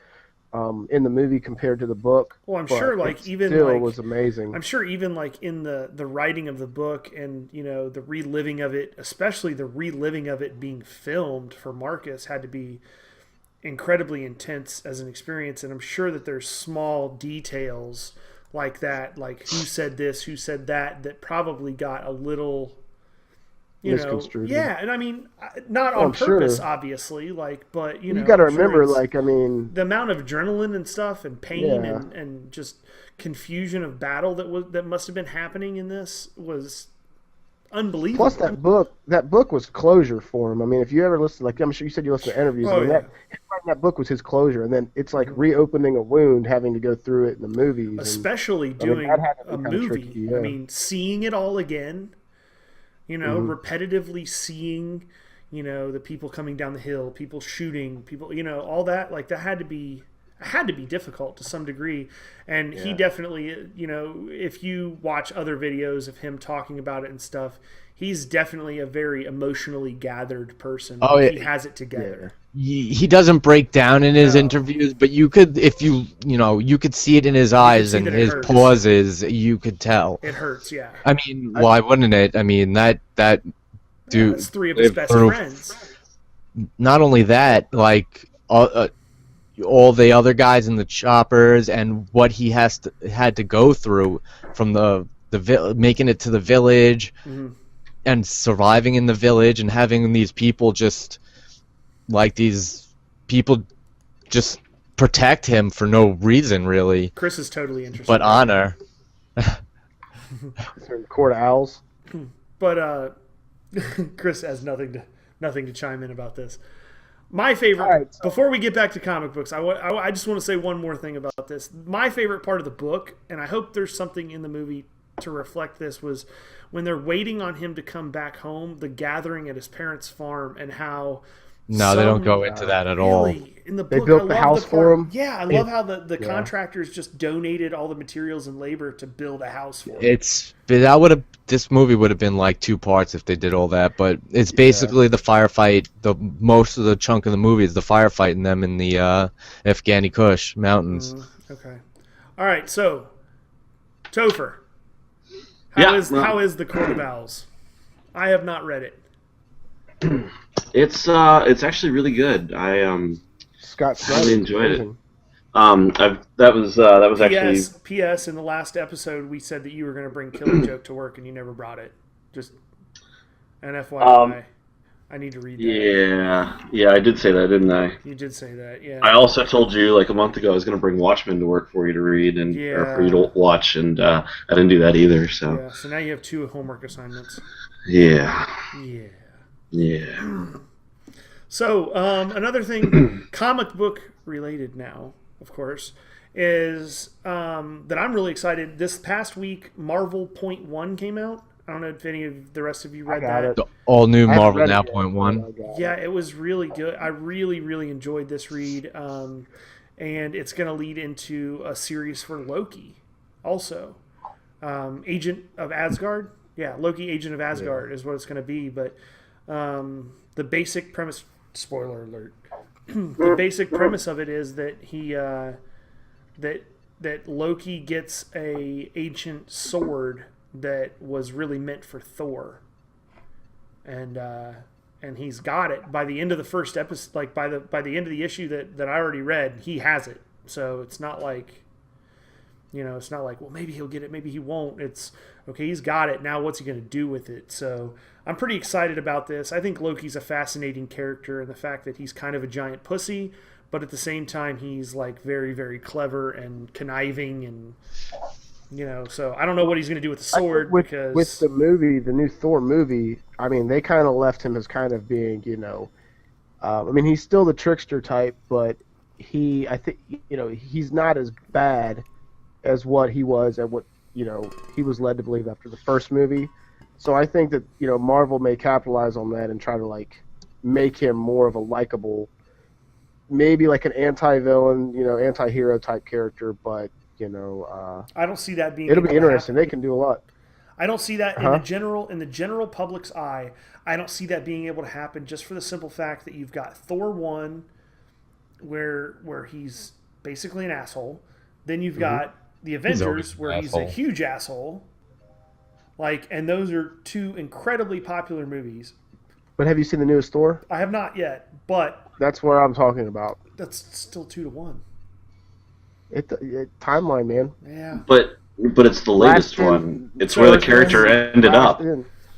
in the movie compared to the book. Well, I'm but sure, like, it even, still like- was amazing. I'm sure even like in the writing of the book and the reliving of it, especially the reliving of it being filmed for Marcus, had to be incredibly intense as an experience. And I'm sure that there's small details like that, like who said this, who said that, that probably got a little Misconstrued. yeah. And I mean, not Oh, on I'm purpose, sure. obviously, like, but You got to I'm sure remember, it's- like, I mean, the amount of adrenaline and stuff and pain Yeah. and just confusion of battle that must have been happening in this was unbelievable. plus that book was closure for him. I mean, if you ever listen, like I'm sure you said you listened to interviews, Oh, I mean, yeah. that book was his closure, and then it's like reopening a wound, having to go through it in the movies. and- especially mean, doing that had to be a kinda movie. tricky, yeah. I mean, seeing it all again, Mm-hmm. repetitively seeing, the people coming down the hill, people shooting, people, all that, like that had to be difficult to some degree. And he definitely, if you watch other videos of him talking about it and stuff, he's definitely a very emotionally gathered person. Oh, yeah. He has it together. He doesn't break down in his No. interviews, but you could, if you could see it in his eyes see and that it his hurts. pauses, you could tell. It hurts, yeah. I mean, why wouldn't it? I mean, that dude. That's three of his lived best through- friends. Not only that, like all the other guys in the choppers and what he had to go through from making it to the village Mhm. and surviving in the village and having these people just protect him for no reason really, Chris is totally interested. but honor. Court of Owls. But Chris has nothing to chime in about this. My favorite, All right, so- before we get back to comic books, I just want to say one more thing about this. My favorite part of the book, and I hope there's something in the movie to reflect this, was when they're waiting on him to come back home, the gathering at his parents' farm, and how No, they don't go into that at all. really, in the They book, built I the love house part- for him. Yeah, I love how the contractors just donated all the materials and labor to build a house for him. This movie would have been like 2 parts if they did all that, but it's basically the firefight. The most of the chunk of the movie is the firefighting them in the Afghani Kush mountains. Okay. All right, so Topher, Yeah, how is the Court of Owls? I have not read it. It's actually really good. I Scott Snyder. really enjoyed it. amazing. that was actually P.S. In the last episode, we said that you were going to bring Killing Joke to work, and you never brought it. Just an FYI. I need to read that. yeah, I did say that, didn't I? You did say that, yeah. I also told you like a month ago I was going to bring Watchmen to work for you to read or for you to watch, and I didn't do that either. So Yeah, so now you have 2 homework assignments. yeah. So, another thing, comic book related now, of course, is that I'm really excited. This past week, Marvel Point One came out. I don't know if any of the rest of you read got that. it. The all new I haven't Marvel read it Now yet, Point but One. I got it. Yeah, it was really good. I really, really enjoyed this read. And it's going to lead into a series for Loki also. Agent of Asgard. Yeah, Loki, Agent of Asgard is what it's going to be. But the basic premise, spoiler alert, the basic premise of it is that he that Loki gets a ancient sword that was really meant for Thor, and he's got it by the end of the first episode. Like by the end of the issue that I already read, he has it. So it's not like, it's not like, well, maybe he'll get it, maybe he won't. It's okay, he's got it. Now what's he going to do with it? So I'm pretty excited about this. I think Loki's a fascinating character, and the fact that he's kind of a giant pussy, but at the same time he's like very, very clever and conniving, and so I don't know what he's going to do with the sword. with because the movie, the new Thor movie, I mean, they kind of left him as kind of being, I mean, he's still the trickster type, but I think, he's not as bad as what he was and what, he was led to believe after the first movie. So I think that, Marvel may capitalize on that and try to, like, make him more of a likable, maybe like an anti-villain, anti-hero type character, but, I don't see that being. it'll able be to interesting. happen. They can do a lot. I don't see that in the general public's eye. I don't see that being able to happen, just for the simple fact that you've got Thor 1, where he's basically an asshole. Then you've got the Avengers, where he's a huge asshole. Like, and those are 2 incredibly popular movies. But have you seen the newest Thor? I have not yet, but That's where I'm talking about. that's still 2-1. Timeline, man. Yeah. But it's the latest Last in- one. It's so where the it's- character ended up.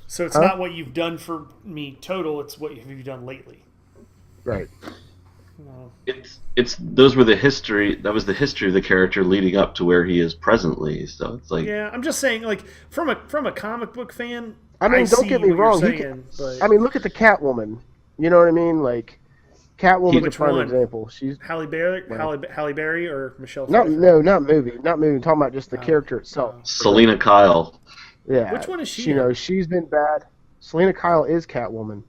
So it's not what you've done for me total. It's what have you done lately. Right. No. It's those were the history. That was the history of the character leading up to where he is presently. So it's like Yeah, I'm just saying, like from a comic book fan. I mean, don't see get me what you're wrong. saying, but I mean, look at the Catwoman. You know what I mean? Like, Catwoman's a Which prime one? example. She's Halle Berry or Michelle not Pfeiffer? not movie. I'm talking about just the character itself. Selena Kyle. Yeah. Which one is she? She's been bad. Selena Kyle is Catwoman.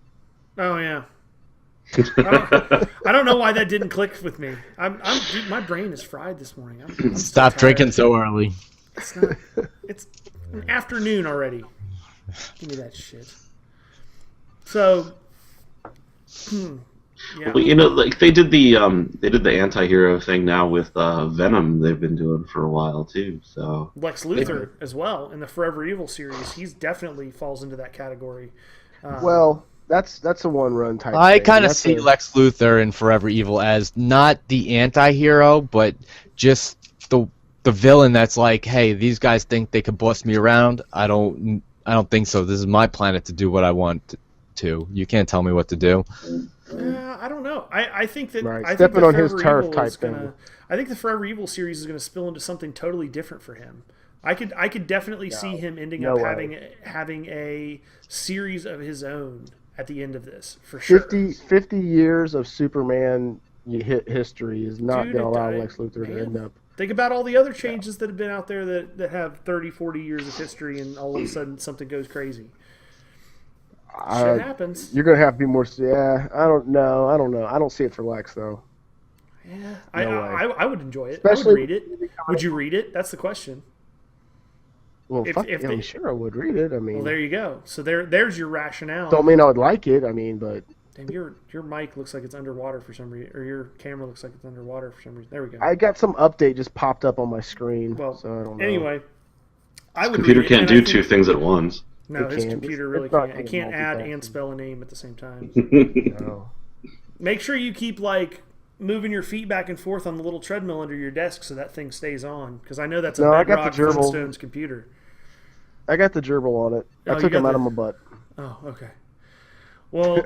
Oh yeah. I don't know why that didn't click with me. Dude, my brain is fried this morning. I'm so Stop tired. drinking so early. It's an afternoon already. Give me that shit. So, yeah. Well, like they did the anti-hero thing now with Venom. They've been doing for a while too. So Lex Luthor as well in the Forever Evil series. He's definitely falls into that category. Well, that's a one-run type. I thing. kind of That's see a- Lex Luthor in Forever Evil as not the anti-hero, but just the villain that's like, hey, these guys think they could boss me around. I don't think so. This is my planet to do what I want to. You can't tell me what to do. I don't know. I think that Right, I think stepping the on his Forever turf Evil type is gonna. thing. I think the Forever Evil series is going to spill into something totally different for him. I could definitely see him ending No up way. having a series of his own at the end of this for sure. 50 years of Superman history is not Dude, going to allow I- Lex Luthor to man. end up. Think about all the other changes that have been out there that have 30, 40 years of history, and all of a sudden something goes crazy. Shit happens. You're going to have to be more. Yeah, I don't know. I don't see it for Lex though. Yeah, No way. I would enjoy it. Especially I would read it. Would you read it? That's the question. Well, If- fuck, if I mean, they- sure I would read it. I mean, Well, there you go. So there's your rationale. don't mean I would like it. I mean, but Damn, your mic looks like it's underwater for some reason, or your camera looks like it's underwater for some reason. There we go. I got some update just popped up on my screen. Well, so I don't know. anyway, I would Computer read it, can't and do I think- two things at once. No, It his can. computer It's really not can't. It good can't add multitasking. and spell a name at the same time. No. Make sure you keep like moving your feet back and forth on the little treadmill under your desk so that thing stays on. Because I know that's a No, I got Bedrock the gerbil. Flintstones computer. I got the gerbil on it. Oh, I you took got him out the- of my butt. Oh, okay. Well,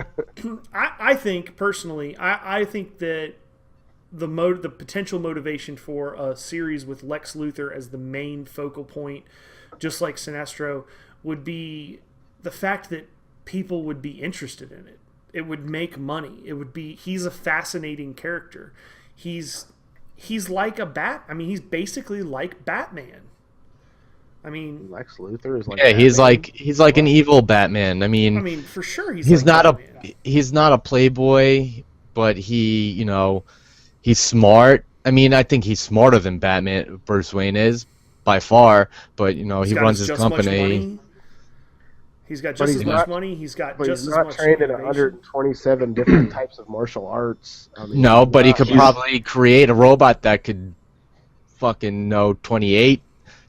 I think personally, I think that the potential motivation for a series with Lex Luthor as the main focal point, just like Sinestro, would be the fact that people would be interested in it. It would make money. It would be he's a fascinating character. He's like a bat. I mean, he's basically like Batman. I mean, Lex Luthor is like. Yeah, he's Batman. like an evil Batman. I mean, for sure he's like not Batman. he's not a playboy, but he's smart. I mean, I think he's smarter than Batman Bruce Wayne is by far, but He's he got runs his just as much company. money. He's got just he's as much not- money. He's got But just he's as not much trained in motivation. 127 different types of martial arts. I mean, No, but he not- could probably create a robot that could fucking know 28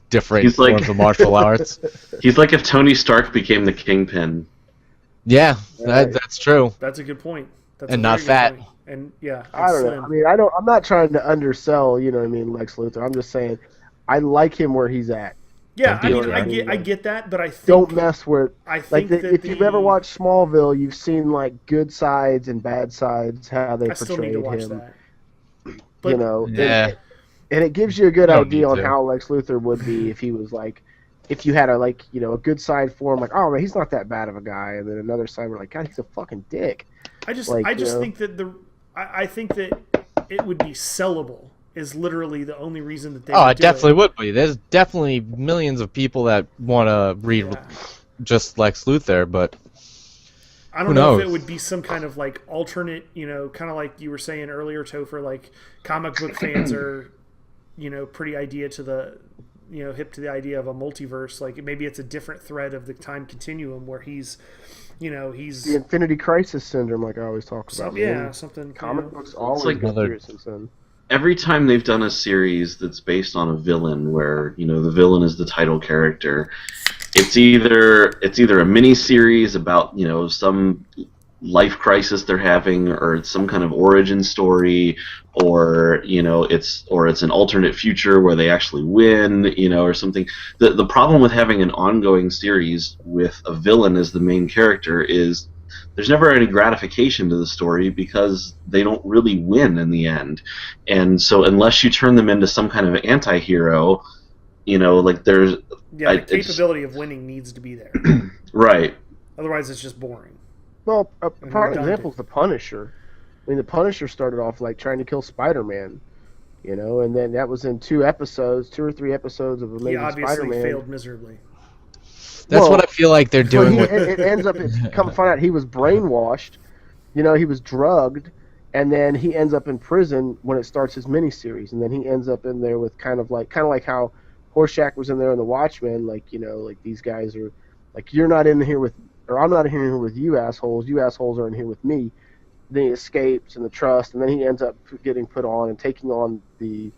different He's like- forms of martial arts. He's like if Tony Stark became the Kingpin. Yeah, Right. that's true. That's a good point. That's And a not very good fat. point. And yeah, I don't slim. know. I mean, I'm not trying to undersell. You know what I mean, Lex Luthor. I'm just saying, I like him where he's at. Yeah, I Don't mean, be I get that, but I think Don't mess with. I Like think that if you've ever watched Smallville, you've seen like good sides and bad sides, how they I still need portrayed to watch him. that. But You know, Yeah. and it gives you a good Don't idea need on to. how Lex Luthor would be if he was like, if you had a a good side for him, like, oh man, he's not that bad of a guy, and then another side were like, God, he's a fucking dick. I just like, think that I think that it would be sellable is literally the only reason that they Oh, would it do definitely would be. There's definitely millions of people that want to read Yeah. just Lex Luthor, but I don't Who know if knows? it would be some kind of like alternate, kind of like you were saying earlier, Topher, like comic book fans are, pretty idea to the, hip to the idea of a multiverse. Like maybe it's a different thread of the time continuum where he's The Infinity Crisis syndrome, like I always talk about. man. something. Comic books always like go another- through it since then. Every time they've done a series that's based on a villain, where the villain is the title character, it's either a mini series about some life crisis they're having, or it's some kind of origin story, or it's an alternate future where they actually win, or something. The problem with having an ongoing series with a villain as the main character is there's never any gratification to the story because they don't really win in the end. And so unless you turn them into some kind of anti-hero, like there's Yeah, the it's- capability of winning needs to be there. right. Otherwise, it's just boring. Well, a prime redundant. example is the Punisher. I mean, the Punisher started off like trying to kill Spider-Man, and then that was in 2 or 3 episodes of He Amazing obviously Spider-Man. failed miserably. that's Well, what I feel like they're Well, doing with it ends up, come to find out, he was brainwashed. He was drugged, and then he ends up in prison when it starts his miniseries, and then he ends up in there with kind of like how Horshack was in there in The Watchmen, like these guys are, like, you're not in here with, or I'm not in here with you assholes are in here with me. Then he escapes and the trust, and then he ends up getting put on and taking on the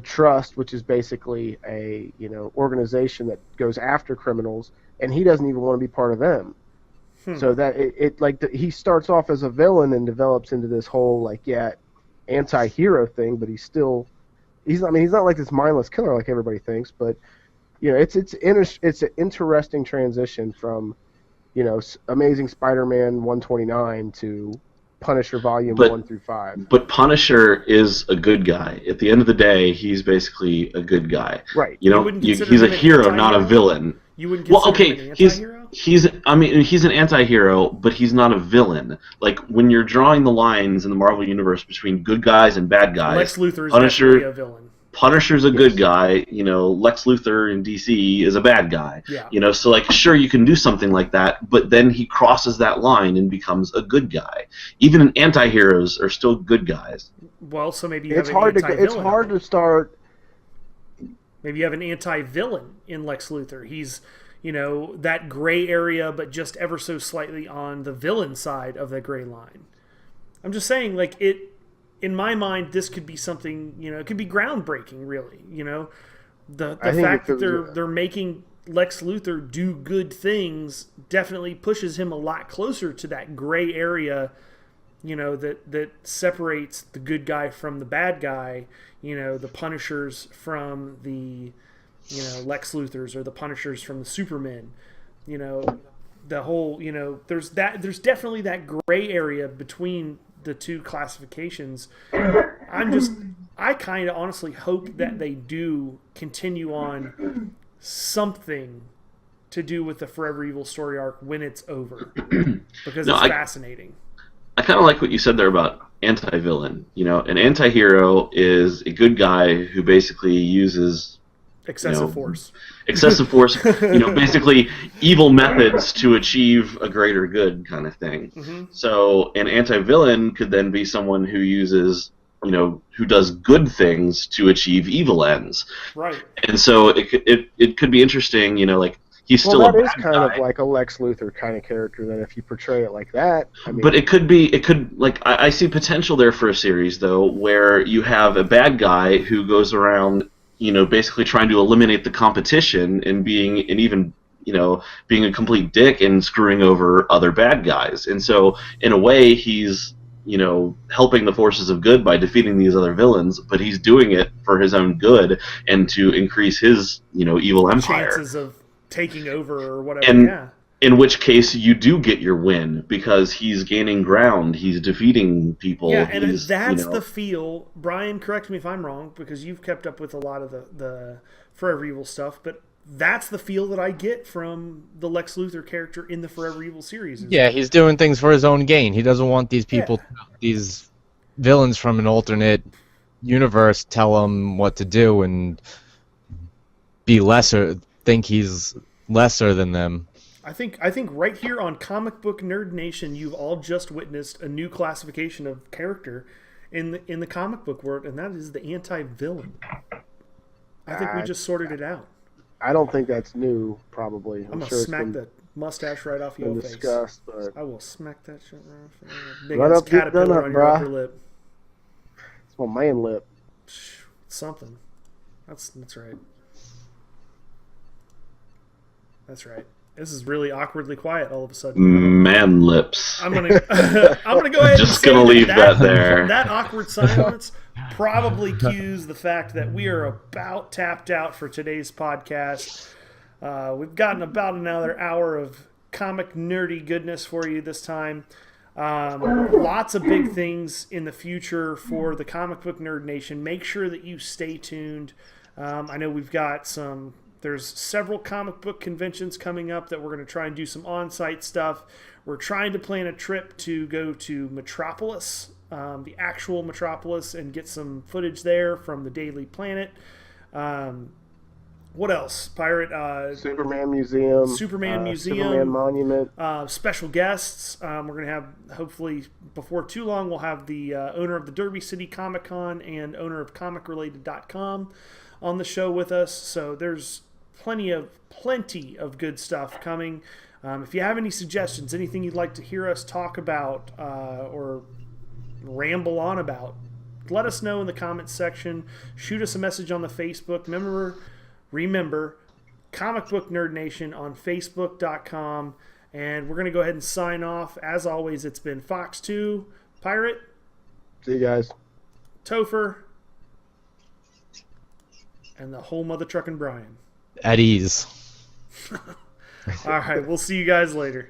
trust, which is basically a organization that goes after criminals, and he doesn't even want to be part of them. So that he starts off as a villain and develops into this whole anti-hero thing, but he's not like this mindless killer like everybody thinks, but it's an interesting transition from Amazing Spider-Man 129 to Punisher Volume But- 1 through 5. But Punisher is a good guy. At the end of the day, he's basically a good guy. Right. You know, wouldn't consider he's a him an hero, not a anti-hero? villain. You wouldn't Well, consider okay, him an he's anti-hero? he's an anti-hero, but he's not a villain. Like when you're drawing the lines in the Marvel universe between good guys and bad guys, Lex Luthor is Punisher- definitely a villain. Punisher's a good guy. You know, Lex Luthor in DC is a bad guy. Yeah. You know, so like sure you can do something like that, but then he crosses that line and becomes a good guy. Even anti-heroes are still good guys. Well, so maybe you have It's an hard to anti-villain. it's hard to start. Maybe you have an anti-villain in Lex Luthor. He's, you know, that gray area, but just ever so slightly on the villain side of the gray line. I'm just saying, like, in my mind, this could be something, you know, it could be groundbreaking, really. You know, the I think fact it that could- they're making Lex Luthor do good things definitely pushes him a lot closer to that gray area, you know, that separates the good guy from the bad guy. You know, the Punishers from the, you know, Lex Luthors, or the Punishers from the Supermen. You know, the whole, you know, there's definitely that gray area between the two classifications. I kind of honestly hope that they do continue on something to do with the Forever Evil story arc when it's over, because No, it's I- fascinating. I kind of like what you said there about anti-villain. You know, an anti-hero is a good guy who basically uses Excessive you know, force. excessive force, you know, basically evil methods to achieve a greater good kind of thing. Mm-hmm. So an anti-villain could then be someone who uses, you know, who does good things to achieve evil ends. Right. And so it could be interesting, you know, like he's still Well, a that is bad kind guy. of like a Lex Luthor kind of character. That if you portray it like that, I mean, But it could like I see potential there for a series though, where you have a bad guy who goes around, you know, basically trying to eliminate the competition and even you know being a complete dick and screwing over other bad guys. And so in a way he's, you know, helping the forces of good by defeating these other villains, but he's doing it for his own good and to increase his, you know, evil empire. Chances of taking over or whatever. And- yeah. In which case you do get your win because he's gaining ground, he's defeating people. Yeah, and he's, that's you know, the feel. Brian, correct me if I'm wrong, because you've kept up with a lot of the Forever Evil stuff, but that's the feel that I get from the Lex Luthor character in the Forever Evil series. Yeah, he's doing things for his own gain. He doesn't want these people, Yeah. these villains from an alternate universe, tell him what to do and be lesser, think he's lesser than them. I think right here on Comic Book Nerd Nation, you've all just witnessed a new classification of character in the comic book world, and that is the anti-villain. I think we just sorted it out. I don't think that's new. Probably, I'm gonna sure smack it's the mustache right off been your face. discussed, but I will smack that shit right off your big Let ass up, get done caterpillar up, on your brah. upper lip. it's my man lip. Psh, something. That's right. That's right. This is really awkwardly quiet all of a sudden. man lips. I'm gonna I'm gonna go ahead. Just and say gonna leave that there. That awkward silence probably cues the fact that we are about tapped out for today's podcast. We've gotten about another hour of comic nerdy goodness for you this time. Lots of big things in the future for the Comic Book Nerd Nation. Make sure that you stay tuned. I know we've got there's several comic book conventions coming up that we're going to try and do some on-site stuff. We're trying to plan a trip to go to Metropolis, the actual Metropolis, and get some footage there from the Daily Planet. What else? Pirate, Superman Museum. Superman Museum. Superman Monument. Special guests. We're going to have, hopefully, before too long, we'll have the owner of the Derby City Comic Con and owner of ComicRelated.com on the show with us. So there's plenty of good stuff coming. If you have any suggestions, anything you'd like to hear us talk about or ramble on about, let us know in the comments section. Shoot us a message on the Facebook. Remember, Comic Book Nerd Nation on Facebook.com. And we're going to go ahead and sign off. As always, it's been Fox2, Pirate, See you guys. Topher, and the whole mother truckin' Brian. At ease. All right, we'll see you guys later.